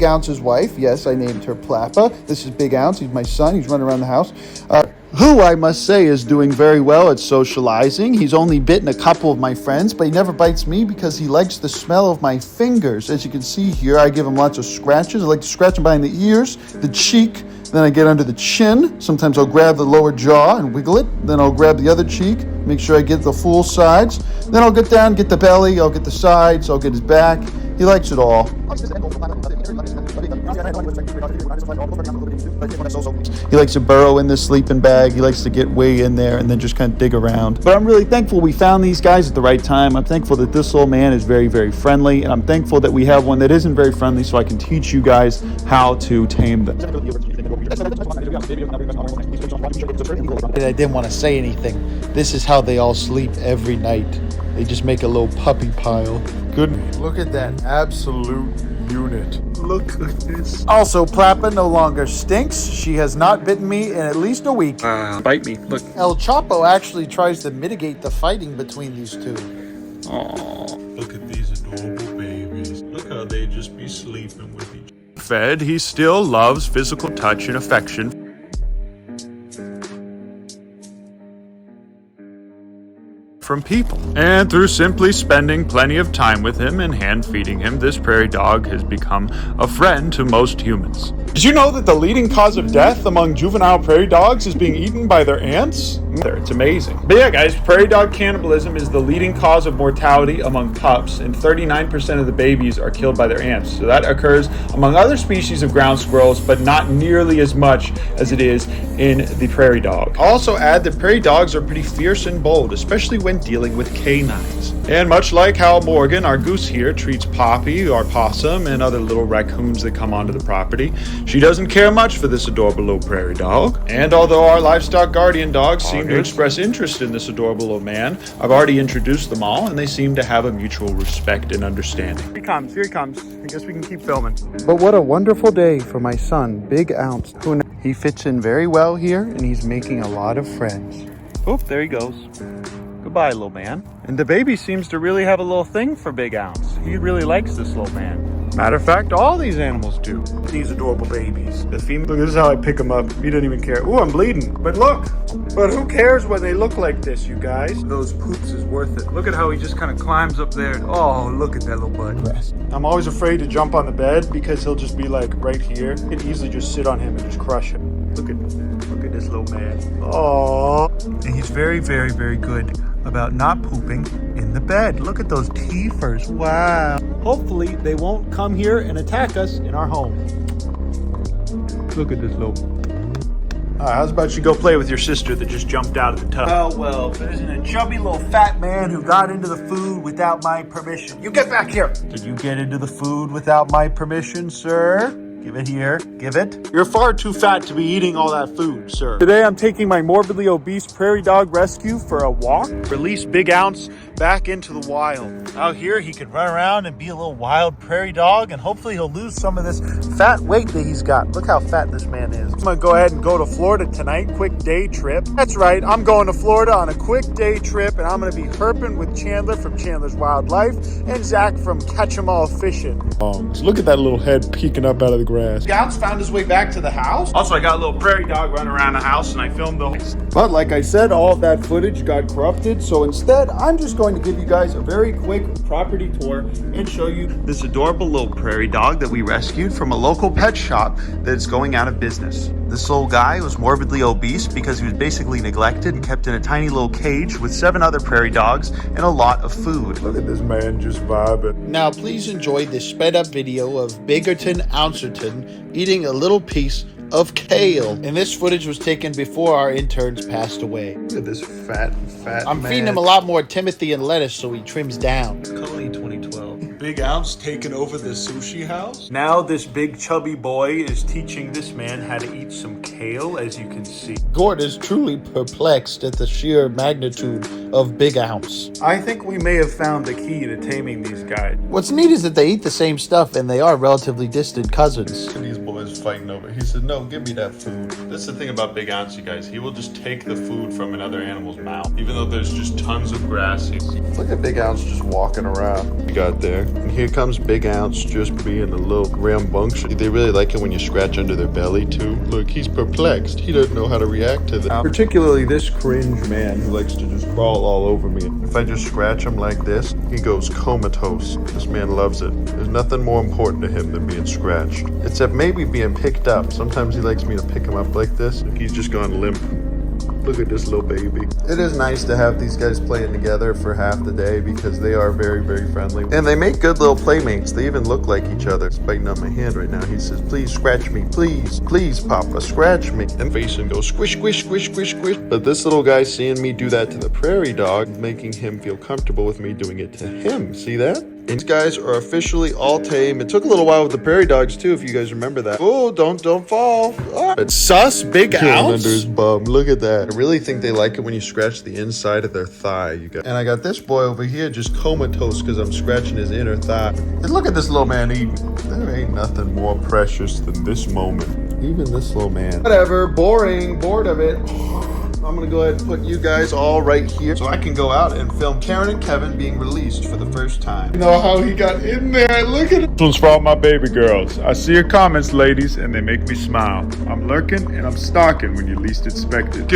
Ounce's wife. Yes, I named her Plappa. This is Big Ounce. He's my son. He's running around the house. Who I must say is doing very well at socializing. He's only bitten a couple of my friends, but he never bites me because he likes the smell of my fingers. As you can see here, I give him lots of scratches. I like to scratch him behind the ears, the cheek, then I get under the chin. Sometimes I'll grab the lower jaw and wiggle it. Then I'll grab the other cheek, make sure I get the full sides. Then I'll get down, get the belly, I'll get the sides, I'll get his back. He likes it all. He likes to burrow in the sleeping bag. He likes to get way in there and then just kind of dig around. But I'm really thankful we found these guys at the right time. I'm thankful that this little man is very, very friendly. And I'm thankful that we have one that isn't very friendly so I can teach you guys how to tame them. I didn't want to say anything. This is how they all sleep every night. They just make a little puppy pile. Good. Look at that absolute unit. Look at this. Also, Plappa no longer stinks. She has not bitten me in at least a week. Bite me. Look. El Chapo actually tries to mitigate the fighting between these two. Aww. Look at these adorable babies. Look how they just be sleeping with each other. Fed, he still loves physical touch and affection from people. And through simply spending plenty of time with him and hand feeding him, this prairie dog has become a friend to most humans. Did you know that the leading cause of death among juvenile prairie dogs is being eaten by their ants? It's amazing. But yeah, guys, prairie dog cannibalism is the leading cause of mortality among pups, and 39% of the babies are killed by their ants. So that occurs among other species of ground squirrels, but not nearly as much as it is in the prairie dog. I'll also add that prairie dogs are pretty fierce and bold, especially when dealing with canines. And much like how Morgan, our goose here, treats Poppy, our possum, and other little raccoons that come onto the property, she doesn't care much for this adorable little prairie dog. And although our livestock guardian dogs seem to express interest in this adorable little man, I've already introduced them all, and they seem to have a mutual respect and understanding. Here he comes. I guess we can keep filming. But what a wonderful day for my son, Big Ounce. He fits in very well here, and he's making a lot of friends. Oh, there he goes. Goodbye, little man. And the baby seems to really have a little thing for Big Ounce. He really likes this little man. Matter of fact, all these animals do. These adorable babies. The female, look, this is how I pick him up. He doesn't even care. Ooh, I'm bleeding. But look, who cares when they look like this, you guys? Those poops is worth it. Look at how he just kind of climbs up there. Oh, look at that little butt. I'm always afraid to jump on the bed because he'll just be like right here. I could easily just sit on him and just crush him. Look at this little man. Oh, and he's very, very, very good about not pooping in the bed. Look at those teethers. Wow. Hopefully they won't come here and attack us in our home. Look at this little. How's about you go play with your sister that just jumped out of the tub? Oh, well, if there isn't a chubby little fat man who got into the food without my permission. You get back here. Did you get into the food without my permission, sir? Give it here. Give it. You're far too fat to be eating all that food, sir. Today I'm taking my morbidly obese prairie dog rescue for a walk. Release Big Ounce back into the wild. Out here he could run around and be a little wild prairie dog, and hopefully he'll lose some of this fat weight that he's got. Look how fat this man is. I'm gonna go ahead and go to Florida tonight. Quick day trip. That's right, I'm going to Florida on a quick day trip, and I'm gonna be herping with Chandler from Chandler's Wildlife and Zach from Catch 'em All Fishing. Look at that little head peeking up out of the grass. Ounce found his way back to the house. Also, I got a little prairie dog running around the house, and I filmed the whole. But like I said, all of that footage got corrupted, so instead, I'm just going to give you guys a very quick property tour and show you this adorable little prairie dog that we rescued from a local pet shop that's going out of business. This little guy was morbidly obese because he was basically neglected and kept in a tiny little cage with 7 other prairie dogs and a lot of food. Look at this man just vibing. Now, please enjoy this sped up video of Biggerton Ouncerton eating a little piece of kale. And this footage was taken before our interns passed away. Look at this fat I'm man. Feeding him a lot more Timothy and lettuce so he trims down. Colony 2012. Big Ounce taking over the sushi house. Now this big chubby boy is teaching this man how to eat some kale, as you can see. Gord is truly perplexed at the sheer magnitude of Big Ounce. I think we may have found the key to taming these guys. What's neat is that they eat the same stuff and they are relatively distant cousins. And these boys fighting over it. He said, no, give me that food. That's the thing about Big Ounce, you guys. He will just take the food from another animal's mouth, even though there's just tons of grass. Look at Big Ounce just walking around. We got there. And here comes Big Ounce just being a little rambunctious. They really like it when you scratch under their belly, too. Look, he's perplexed. He doesn't know how to react to that. Particularly this cringe man who likes to just crawl all over me. If I just scratch him like this, he goes comatose. This man loves it. There's nothing more important to him than being scratched. Except maybe being picked up. Sometimes he likes me to pick him up like this. He's just gone limp. Look at this little baby. It is nice to have these guys playing together for half the day because they are very, very friendly. And they make good little playmates. They even look like each other. He's biting on my hand right now. He says, please scratch me. Please, please, Papa, scratch me. And face and goes squish, squish, squish, squish, squish. But this little guy seeing me do that to the prairie dog, making him feel comfortable with me doing it to him. See that? And these guys are officially all tame. It took a little while with the prairie dogs too, if you guys remember that. Oh, don't fall. Ah. It's sus Big Ounce under his bum. Look at that. I really think they like it when you scratch the inside of their thigh. You got. And I got this boy over here just comatose because I'm scratching his inner thigh. And look at this little man eating. There ain't nothing more precious than this moment. Even this little man. Whatever. Boring. Bored of it. I'm gonna go ahead and put you guys all right here so I can go out and film Karen and Kevin being released for the first time. You know how he got in there? Look at it. This one's for all my baby girls. I see your comments, ladies, and they make me smile. I'm lurking and I'm stalking when you least expect it.